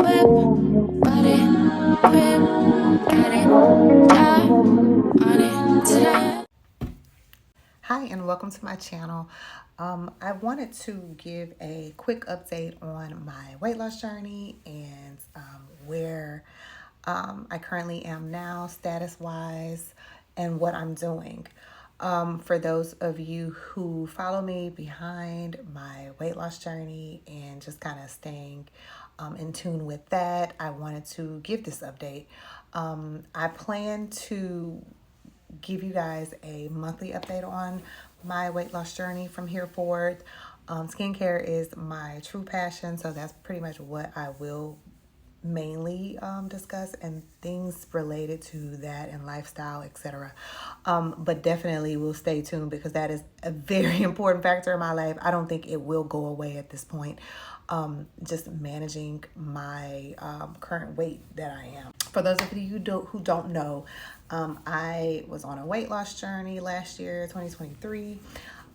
whip, body, grip, got it, die on it tonight. Hi, and welcome to my channel. I wanted to give a quick update on my weight loss journey and where I currently am now, status wise, and what I'm doing. For those of you who follow me behind my weight loss journey and just kind of staying in tune with that, I wanted to give this update. I plan to give you guys a monthly update on my weight loss journey from here forward. Skincare is my true passion, so that's pretty much what I will mainly discuss, and things related to that and lifestyle, etc. But definitely will stay tuned because that is a very important factor in my life. I don't think it will go away at this point. Just managing my current weight that I am. For those of you who don't know, I was on a weight loss journey last year, 2023.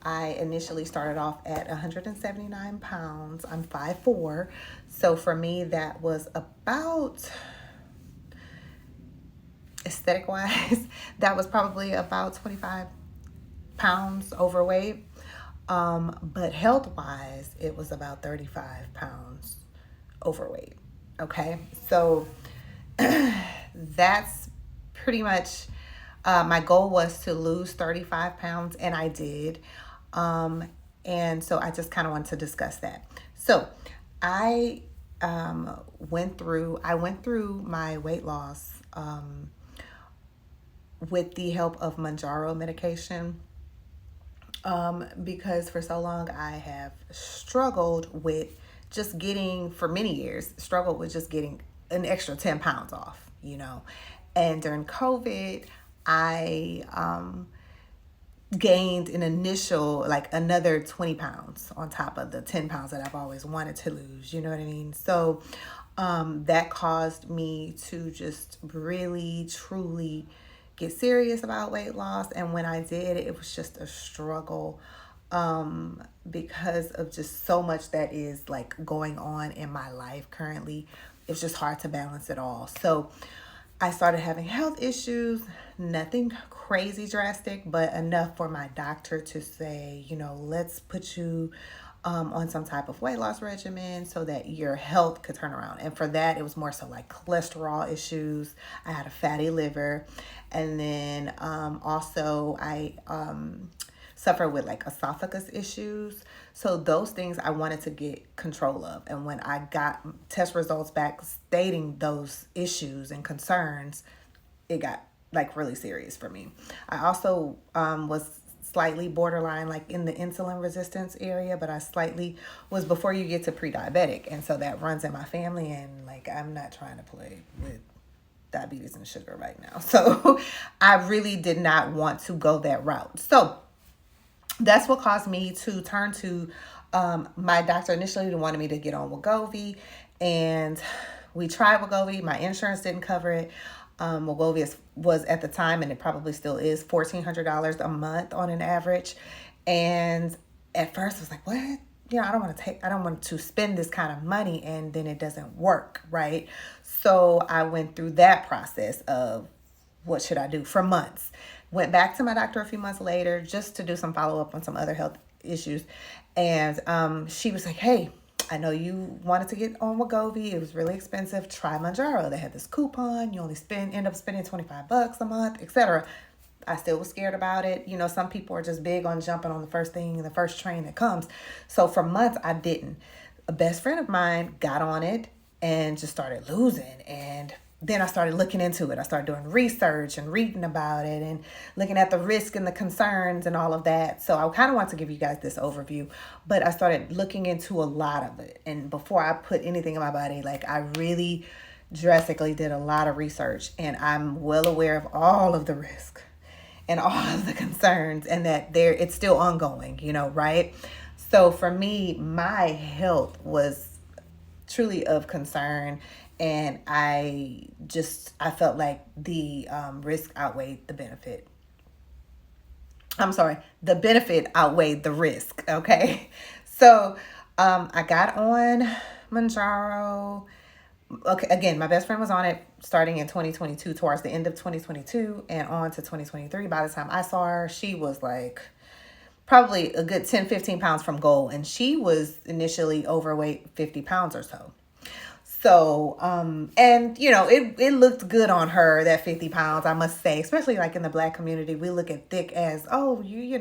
I initially started off at 179 pounds. I'm 5'4". So for me, that was about, aesthetic wise, that was probably about 25 pounds overweight. But health wise, it was about 35 pounds overweight. Okay. So that's pretty much, my goal was to lose 35 pounds, and I did. And so I just kind of wanted to discuss that. So I went through my weight loss with the help of Mounjaro medication, because for so long I have struggled with just getting, for many years, struggled with just getting an extra 10 pounds off, And during COVID, I gained an initial, like another 20 pounds on top of the 10 pounds that I've always wanted to lose, you know what I mean? So that caused me to just really, truly get serious about weight loss. And when I did, it was just a struggle because of just so much that is like going on in my life currently. It's just hard to balance it all. So I started having health issues, nothing crazy drastic, but enough for my doctor to say, let's put you on some type of weight loss regimen so that your health could turn around. And for that, it was more so like cholesterol issues. I had a fatty liver. And then also I suffer with like esophagus issues. So those things I wanted to get control of. And when I got test results back stating those issues and concerns, it got like really serious for me. I also was slightly borderline, like in the insulin resistance area, but I slightly was before you get to pre-diabetic. And so that runs in my family, and like I'm not trying to play with diabetes and sugar right now. So I really did not want to go that route. So that's what caused me to turn to my doctor. Initially wanted me to get on Wegovy, and we tried Wegovy. My insurance didn't cover it. Wegovy was at the time, and it probably still is, $1,400 a month on an average. And at first I was like, what? I don't want to spend this kind of money and then it doesn't work, right? So I went through that process of what should I do for months. Went back to my doctor a few months later just to do some follow-up on some other health issues. And she was like, hey, I know you wanted to get on Wegovy. It was really expensive. Try Mounjaro. They had this coupon. You only end up spending $25 a month, etc. I still was scared about it. Some people are just big on jumping on the first thing, the first train that comes. So for months, I didn't. A best friend of mine got on it and just started losing. And then I started looking into it. I started doing research and reading about it and looking at the risk and the concerns and all of that. So I kind of want to give you guys this overview, but I started looking into a lot of it. And before I put anything in my body, like I really drastically did a lot of research, and I'm well aware of all of the risk and all of the concerns, and that it's still ongoing, right? So for me, my health was truly of concern, and I felt like the risk outweighed the benefit. I'm sorry, the benefit outweighed the risk, okay? So I got on Mounjaro okay, again, my best friend was on it starting in 2022, towards the end of 2022 and on to 2023. By the time I saw her, she was like probably a good 10, 15 pounds from goal. And she was initially overweight 50 pounds or so. So, and you know, it looked good on her, that 50 pounds, I must say, especially like in the Black community, we look at thick as, oh, you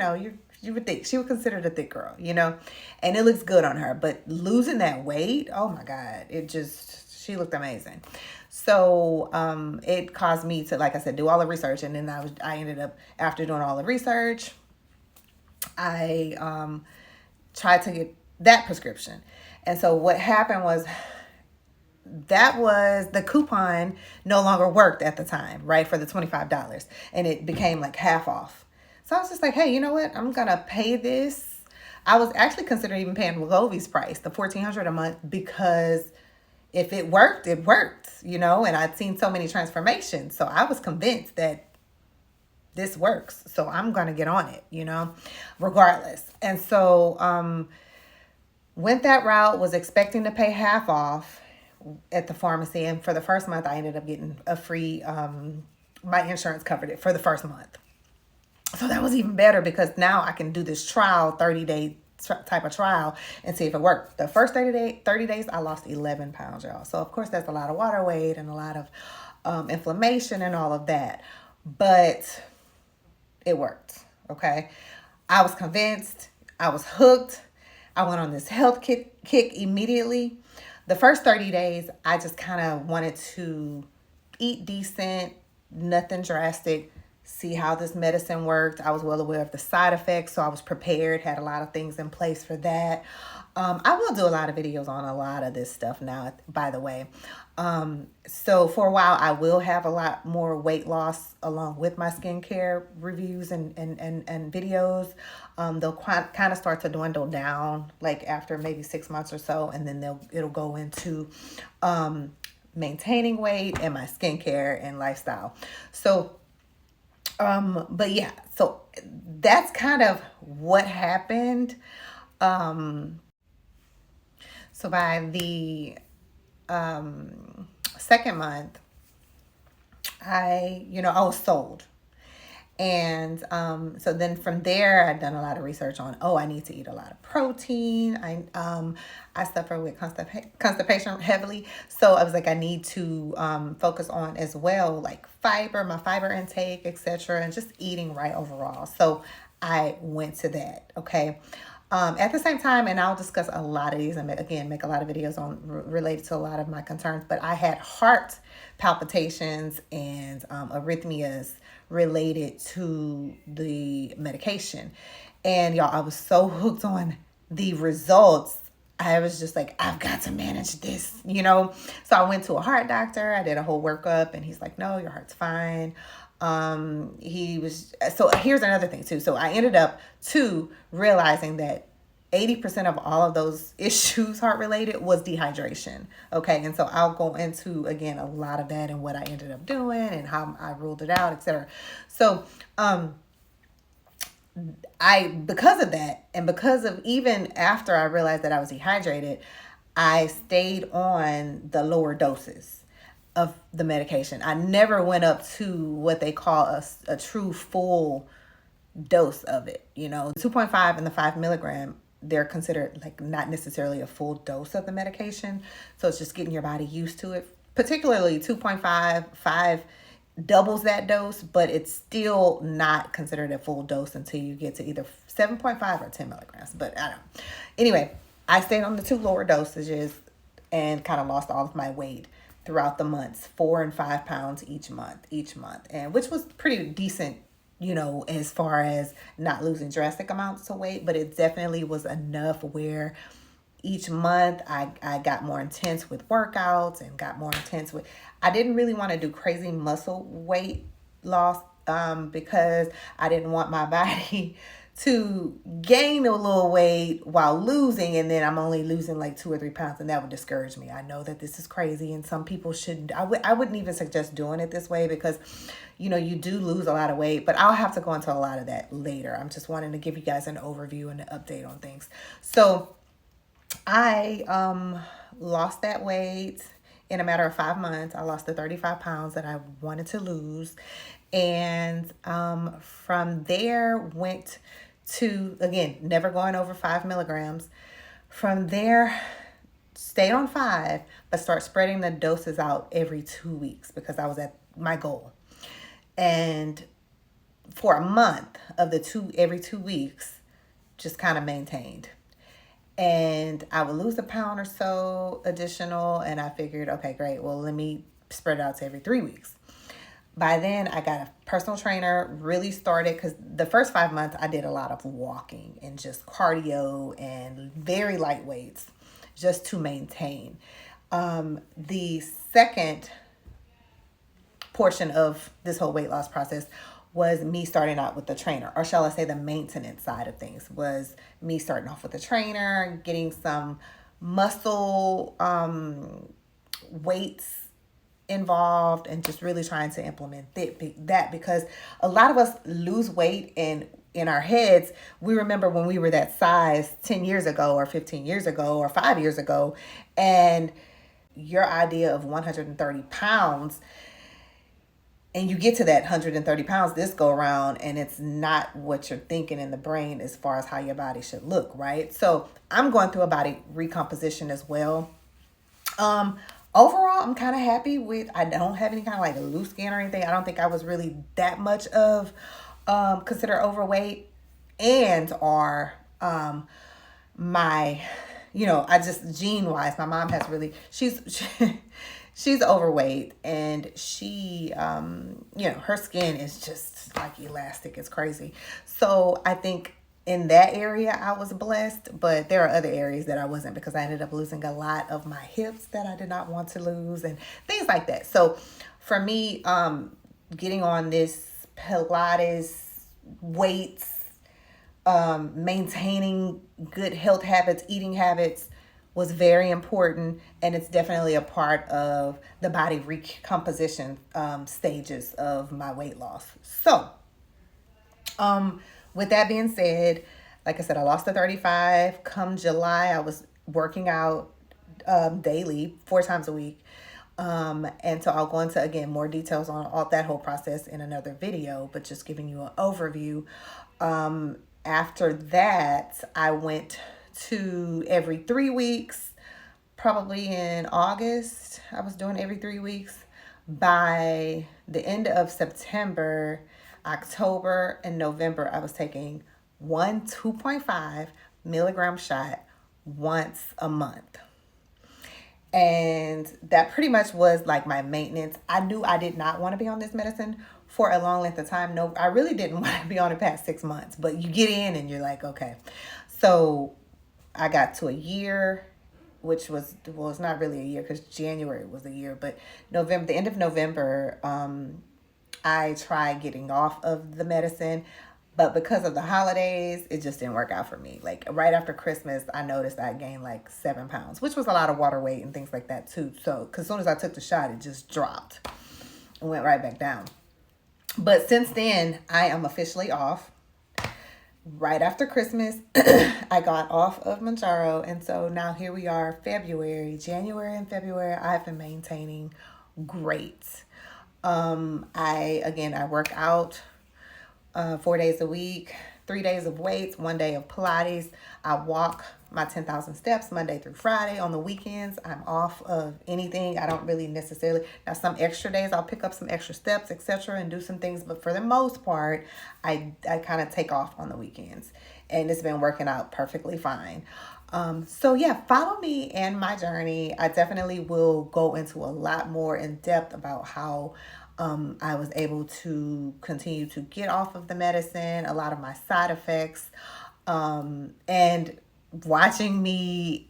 would think she would consider a thick girl, you know, and it looks good on her. But losing that weight, oh my God, she looked amazing. So, it caused me to, like I said, do all the research. And then I ended up, after doing all the research, I, tried to get that prescription. And so what happened was, that was the coupon no longer worked at the time, right? For the $25, and it became like half off. So I was just like, hey, you know what? I'm going to pay this. I was actually considering even paying wegovy's price, the $1,400 a month, because if it worked, it worked, you know, and I'd seen so many transformations. So I was convinced that this works. So I'm going to get on it, you know, regardless. And so, went that route, was expecting to pay half off at the pharmacy. And for the first month, I ended up getting a free, my insurance covered it for the first month. So that was even better, because now I can do this trial, 30-day type of trial, and see if it worked. The first 30 days, I lost 11 pounds, y'all. So of course, that's a lot of water weight and a lot of inflammation and all of that. But it worked, okay? I was convinced. I was hooked. I went on this health kick immediately. The first 30 days, I just kind of wanted to eat decent, nothing drastic, see how this medicine worked. I was well aware of the side effects, so I was prepared, had a lot of things in place for that. I will do a lot of videos on a lot of this stuff now, by the way. So for a while, I will have a lot more weight loss along with my skincare reviews and videos. They'll kind of start to dwindle down, like after maybe 6 months or so, and then it'll go into maintaining weight and my skincare and lifestyle. So, but yeah, so that's kind of what happened. So by the second month, I was sold. And so then from there, I'd done a lot of research on, I need to eat a lot of protein. I suffer with constipation heavily. So I was like, I need to focus on as well, like my fiber intake, etc., and just eating right overall. So I went to that, okay? At the same time, and I'll discuss a lot of these, and again, make a lot of videos on related to a lot of my concerns, but I had heart palpitations and arrhythmias related to the medication. And y'all, I was so hooked on the results. I was just like, I've got to manage this, you know? So I went to a heart doctor. I did a whole workup, and he's like, no, your heart's fine. So here's another thing too. So I ended up realizing that 80% of all of those issues, heart related, was dehydration. Okay. And so I'll go into, again, a lot of that and what I ended up doing and how I ruled it out, etc. So, because of that, and because of even after I realized that I was dehydrated, I stayed on the lower doses of the medication. I never went up to what they call a true full dose of it. You know, 2.5 and the 5 milligram, they're considered like not necessarily a full dose of the medication. So it's just getting your body used to it. Particularly 2.5, 5 doubles that dose, but it's still not considered a full dose until you get to either 7.5 or 10 milligrams. But I don't know. Anyway, I stayed on the 2 lower dosages and kind of lost all of my weight throughout the months, 4 and 5 pounds each month, and which was pretty decent, you know, as far as not losing drastic amounts of weight, but it definitely was enough where each month I got more intense with workouts and got more intense with, I didn't really want to do crazy muscle weight loss because I didn't want my body to gain a little weight while losing, and then I'm only losing like 2 or 3 pounds, and that would discourage me. I know that this is crazy, and some people shouldn't. I wouldn't even suggest doing it this way because, you know, you do lose a lot of weight, but I'll have to go into a lot of that later. I'm just wanting to give you guys an overview and an update on things. So I lost that weight in a matter of 5 months, I lost the 35 pounds that I wanted to lose. And from there, went to, again, never going over 5 milligrams. From there, stayed on 5, but start spreading the doses out every 2 weeks because I was at my goal. And for a month of the every 2 weeks, just kind of maintained. And I would lose a pound or so additional, and I figured, okay, great, well, let me spread it out to every 3 weeks. By then, I got a personal trainer, really started, because the first 5 months, I did a lot of walking and just cardio and very light weights just to maintain. The second portion of this whole weight loss process was me starting out with the trainer, or shall I say the maintenance side of things, was me starting off with the trainer, getting some muscle weights involved, and just really trying to implement that, because a lot of us lose weight, and in our heads, we remember when we were that size 10 years ago or 15 years ago or 5 years ago, and your idea of 130 pounds, and you get to that 130 pounds this go around, and it's not what you're thinking in the brain as far as how your body should look, right? So I'm going through a body recomposition as well. Overall, I'm kind of happy with, I don't have any kind of like loose skin or anything. I don't think I was really that much of considered overweight, and or my, I just gene wise, my mom has really, she's overweight, and she, her skin is just like elastic. It's crazy. So I think in that area I was blessed, but there are other areas that I wasn't, because I ended up losing a lot of my hips that I did not want to lose and things like that. So for me, getting on this Pilates, weights, maintaining good health habits, eating habits, was very important, and it's definitely a part of the body recomposition stages of my weight loss. So, with that being said, like I said, I lost the 35. Come July, I was working out daily, 4 times a week. And so I'll go into, again, more details on all that whole process in another video, but just giving you an overview. After that, I went to every 3 weeks, probably in August. I was doing every 3 weeks. By the end of September, October, and November, I was taking 2.5 milligram shot once a month. And that pretty much was like my maintenance. I knew I did not want to be on this medicine for a long length of time. No, I really didn't want to be on it past 6 months, but you get in and you're like, okay. So I got to a year, which was, well, it's not really a year because January was a year, but November, the end of November, I tried getting off of the medicine, but because of the holidays, it just didn't work out for me. Like right after Christmas, I noticed I gained like 7 pounds, which was a lot of water weight and things like that too. So, because as soon as I took the shot, it just dropped and went right back down. But since then, I am officially off. Right after Christmas, I got off of Mounjaro, and so now here we are, January and February. I've been maintaining great. I work out 4 days a week, 3 days of weights, 1 day of Pilates. I walk my 10,000 steps Monday through Friday. On the weekends, I'm off of anything. I don't really necessarily, now some extra days, I'll pick up some extra steps, etc., and do some things. But for the most part, I kind of take off on the weekends, and it's been working out perfectly fine. So yeah, follow me and my journey. I definitely will go into a lot more in depth about how I was able to continue to get off of the medicine, a lot of my side effects, and watching me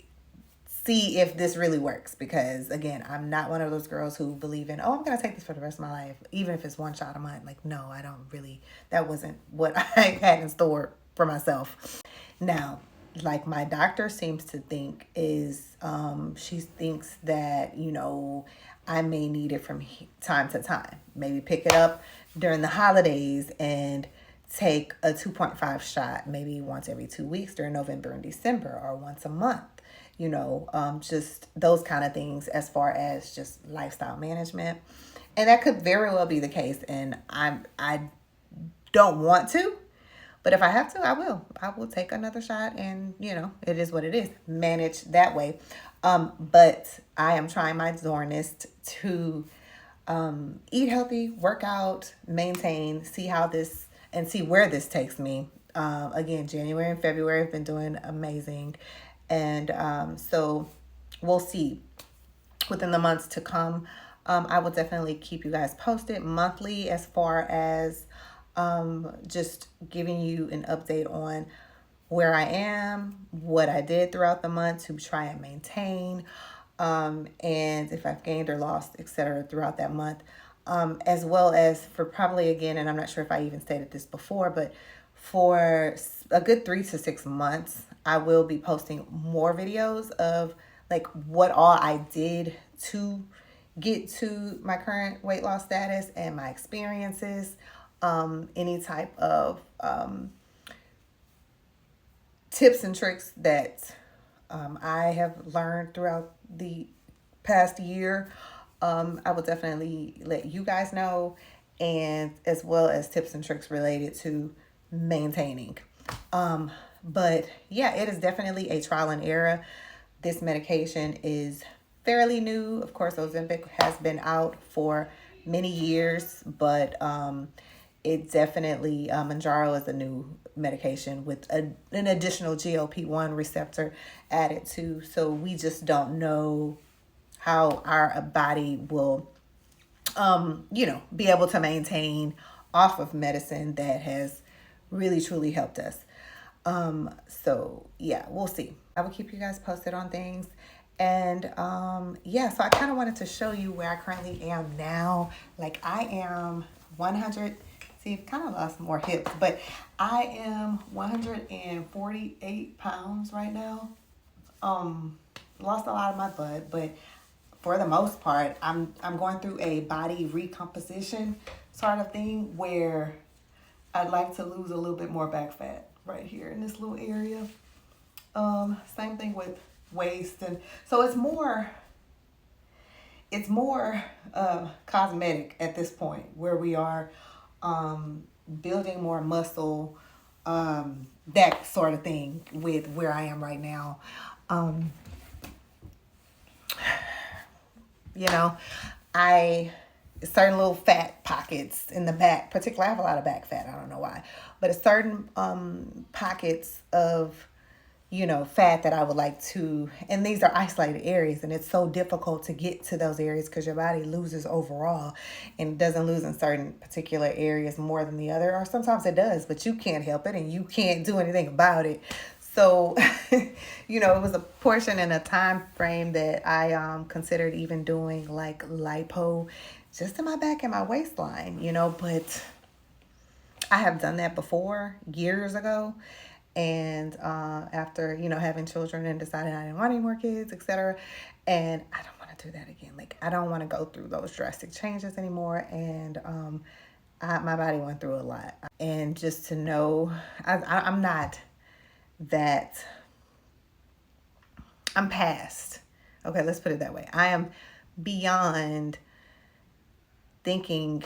see if this really works. Because again, I'm not one of those girls who believe in, I'm going to take this for the rest of my life, even if it's 1 shot a month. Like, no, I don't really, that wasn't what I had in store for myself. Now, like my doctor seems to think is, she thinks that, I may need it from time to time. Maybe pick it up during the holidays and take a 2.5 shot, maybe once every 2 weeks during November and December, or once a month, just those kind of things as far as just lifestyle management. And that could very well be the case. And I don't want to, but if I have to, I will. I will take another shot, and it is what it is. Manage that way. But I am trying my darnest to eat healthy, work out, maintain, see where this takes me. Again, January and February have been doing amazing, and so we'll see within the months to come. I will definitely keep you guys posted monthly as far as just giving you an update on where I am, what I did throughout the month to try and maintain, and if I've gained or lost, etc., throughout that month, as well as for probably again, and I'm not sure if I even stated this before, but for a good 3 to 6 months, I will be posting more videos of like what all I did to get to my current weight loss status and my experiences, any type of tips and tricks that I have learned throughout the past year. I will definitely let you guys know, and as well as tips and tricks related to maintaining. But yeah, it is definitely a trial and error. This medication is fairly new. Of course, Ozempic has been out for many years, but it definitely, Mounjaro is a new medication with an additional GLP-1 receptor added to. So we just don't know how our body will, be able to maintain off of medicine that has really, truly helped us. So yeah, we'll see. I will keep you guys posted on things. And so I kind of wanted to show you where I currently am now. Like I am 100, see, I've kind of lost more hips, but I am 148 pounds right now. Lost a lot of my butt, but for the most part, I'm going through a body recomposition sort of thing where I'd like to lose a little bit more back fat right here in this little area. Same thing with waist, and so it's more cosmetic at this point where we are building more muscle, that sort of thing with where I am right now. I certain little fat pockets in the back, particularly I have a lot of back fat, I don't know why, but it's certain pockets of fat that I would like to, and these are isolated areas, and it's so difficult to get to those areas because your body loses overall and doesn't lose in certain particular areas more than the other, or sometimes it does, but you can't help it and you can't do anything about it. So, it was a portion and a time frame that I considered even doing like lipo just in my back and my waistline, but I have done that before years ago. And after, having children and deciding I didn't want any more kids, etc. And I don't want to do that again. Like, I don't want to go through those drastic changes anymore. And my body went through a lot. And just to know, I'm not that, I'm past. Okay, let's put it that way. I am beyond thinking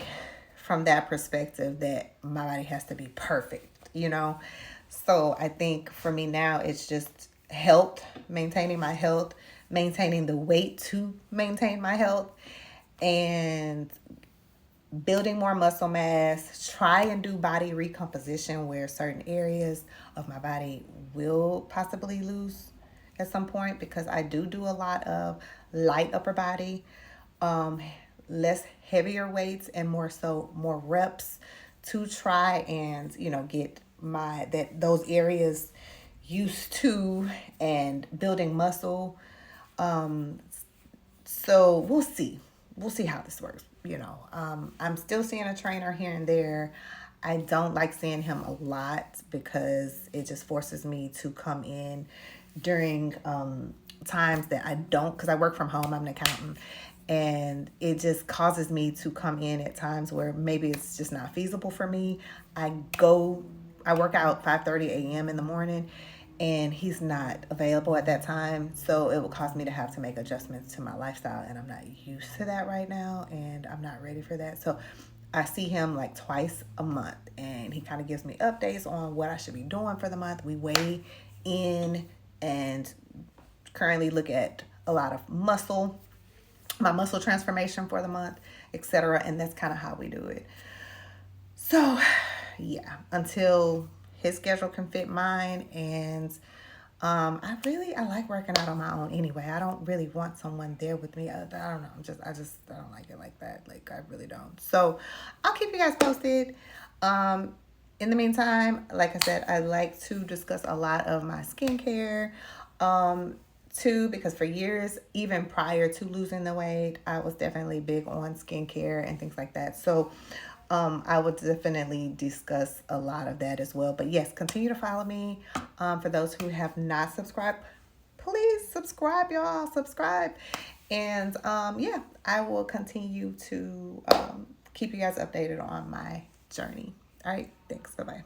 from that perspective that my body has to be perfect, So I think for me now, it's just health, maintaining my health, maintaining the weight to maintain my health, and building more muscle mass, try and do body recomposition where certain areas of my body will possibly lose at some point, because I do a lot of light upper body, less heavier weights, and more reps to try and, get those areas used to and building muscle. So we'll see how this works. I'm still seeing a trainer here and there. I don't like seeing him a lot because it just forces me to come in during times that I don't, because I work from home. I'm an accountant, and it just causes me to come in at times where maybe it's just not feasible for me. I work out 5:30 a.m. in the morning, and he's not available at that time. So it will cause me to have to make adjustments to my lifestyle, and I'm not used to that right now, and I'm not ready for that. So I see him like twice a month, and he kind of gives me updates on what I should be doing for the month. We weigh in and currently look at a lot of my muscle transformation for the month, etc. And that's kind of how we do it. So, yeah, until his schedule can fit mine, and I like working out on my own anyway. I don't really want someone there with me. I don't know. I don't like it like that. Like, I really don't. So I'll keep you guys posted. In the meantime, like I said, I like to discuss a lot of my skincare. Too, because for years, even prior to losing the weight, I was definitely big on skincare and things like that. So I would definitely discuss a lot of that as well. But yes, continue to follow me. For those who have not subscribed, please subscribe, y'all. Subscribe. And yeah, I will continue to keep you guys updated on my journey. All right. Thanks. Bye-bye.